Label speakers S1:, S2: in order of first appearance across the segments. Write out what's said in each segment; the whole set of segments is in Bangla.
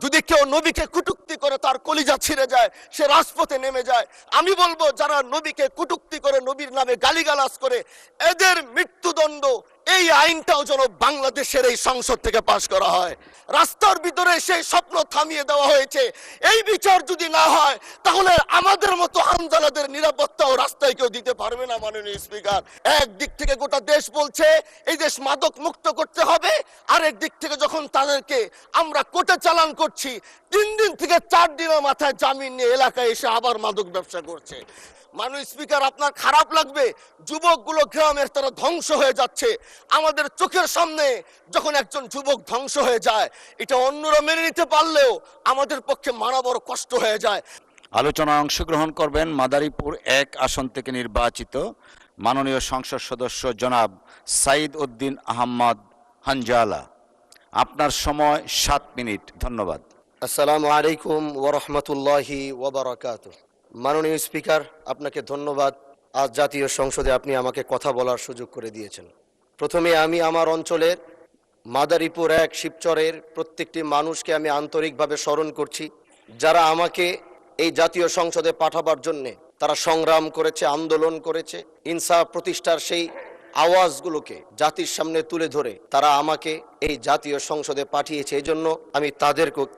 S1: যদি কেউ নবীকে কটূক্তি করে তার কলিজা ছিঁড়ে যায়, সে রাজপথে নেমে যায়। আমি বলবো যারা নবীকে কটূক্তি করে, নবীর নামে গালিগালাজ করে, এদের মৃত্যুদণ্ড, এই আইনটাও যেন বাংলাদেশের এই সংসদ থেকে পাশ করা হয়। রাস্তার ভিতরে সেই স্বপ্ন থামিয়ে দেওয়া হয়েছে, এই বিচার যদি না হয় তাহলে আমাদের মতো হামজালাদের নিরাপত্তাও রাস্তায় কেউ দিতে পারবে না। মাননীয় স্পিকার, একদিক থেকে গোটা দেশ বলছে এই দেশ মাদক মুক্ত করতে হবে, আরেক দিক থেকে যখন তাদেরকে আমরা কোর্টে চালান করছি, 3 দিন থেকে 4 দিনের মাথায় জামিন নিয়ে এলাকায় এসে আবার মাদক ব্যবসা করছে। মাননীয় স্পিকার, আপনার খারাপ লাগবে, যুবকগুলো গ্রামের তারা ধ্বংস হয়ে যাচ্ছে। আমাদের চোখের সামনে যখন একজন যুবক ধ্বংস হয়ে যায়, এটা অন্যরা মেনে নিতে পারলেও আমাদের পক্ষে মানা বড় কষ্ট হয়ে যায়।
S2: আলোচনায় অংশগ্রহণ করবেন মাদারীপুর 1 আসন থেকে নির্বাচিত মাননীয় সংসদ সদস্য জনাব সাইদ উদ্দিন আহমদ হানজালা। আপনার সময় 7 মিনিট। ধন্যবাদ।
S3: আসসালামু আলাইকুম ওয়া রাহমাতুল্লাহি ওয়া বারাকাতুহু। মাননীয় স্পিকার, আপনাকে ধন্যবাদ। আজ জাতীয় সংসদে আপনি আমাকে কথা বলার সুযোগ করে দিয়েছেন। প্রথমে আমি আমার অঞ্চলের মাদারীপুর 1 শিবচরের প্রত্যেকটি মানুষকে আমি আন্তরিকভাবে স্মরণ করছি, যারা আমাকে এই জাতীয় সংসদে পাঠাবার জন্যে তারা সংগ্রাম করেছে, আন্দোলন করেছে। ইনসাফ প্রতিষ্ঠার সেই আওয়াজগুলোকে জাতির সামনে তুলে ধরে তারা আমাকে এই জাতীয় সংসদে পাঠিয়েছে। এই জন্য আমি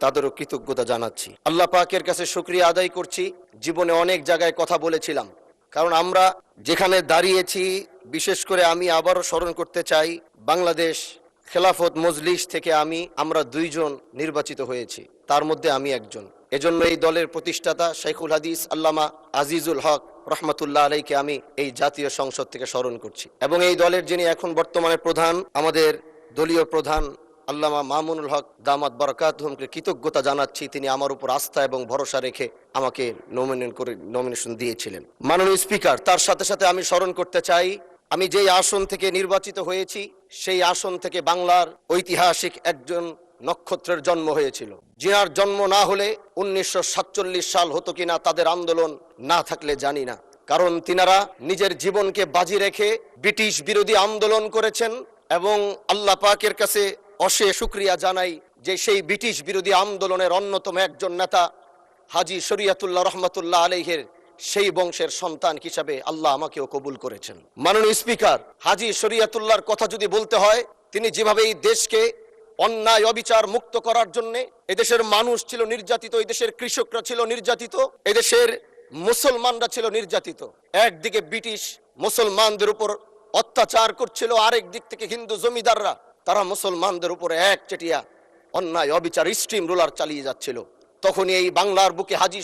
S3: তাদেরও কৃতজ্ঞতা জানাচ্ছি। আল্লাহ পাকের কাছে শুকরিয়া আদায় করছি। জীবনে অনেক জায়গায় কথা বলেছিলাম, কারণ আমরা যেখানে দাঁড়িয়েছি, বিশেষ করে আমি আবারও স্মরণ করতে চাই, বাংলাদেশ খেলাফত মজলিস থেকে আমরা 2 জন নির্বাচিত হয়েছি, তার মধ্যে আমি একজন। এজন্য এই দলের প্রতিষ্ঠাতা শাইখুল হাদিস আল্লামা আজিজুল হক রহমতুল্লাহ আলাইকে আমি এই জাতীয় সংসদ থেকে স্মরণ করছি। এবং এই দলের যিনি এখন বর্তমানে প্রধান, আমাদের দলীয় প্রধান আল্লামা মামুনুল হক দামাত বারাকাতুহুমকে কৃতজ্ঞতা জানাচ্ছি। তিনি আমার উপর আস্থা এবং ভরসা রেখে আমাকে নমিনেশন দিয়েছিলেন। মাননীয় স্পিকার, তার সাথে সাথে আমি স্মরণ করতে চাই, আমি যেই আসন থেকে নির্বাচিত হয়েছি, সেই আসন থেকে বাংলার ঐতিহাসিক একজন নক্ষত্রের জন্ম হয়েছিল, যার জন্ম না হলে 1947 সাল হতো কিনা, তাদের আন্দোলন না থাকলে জানি না। কারণ তিনারা নিজের জীবনকে বাজি রেখে ব্রিটিশ বিরোধী আন্দোলন করেছেন। এবং আল্লাহ পাকের কাছে অশেষ শুকরিয়া জানাই যে সেই ব্রিটিশ বিরোধী আন্দোলনের অন্যতম একজন নেতা হাজী শরিয়াতুল্লাহ রহমতুল্লাহ আলাইহির সেই বংশের সন্তান হিসাবে আল্লাহ আমাকেও কবুল করেছেন। মাননীয় স্পিকার, হাজী শরিয়াতুল্লাহর কথা যদি বলতে হয়, তিনি যেভাবে এই দেশকে অন্যায় অবিচার মুক্ত করার জন্য, এদেশের মানুষ ছিল নির্যাতিত, এদেশের কৃষকরা ছিল নির্যাতিত, এদেশের মুসলমানরা ছিল নির্যাতিত। একদিকে ব্রিটিশ মুসলমানদের উপর অত্যাচার করছিল, আরেক দিক থেকে হিন্দু জমিদাররা তারা মুসলমানদের উপরে একচেটিয়া অন্যায় অবিচার স্ট্রিম রুলার চালিয়ে যাচ্ছিল। তখনই এই বাংলার বুকে হাজী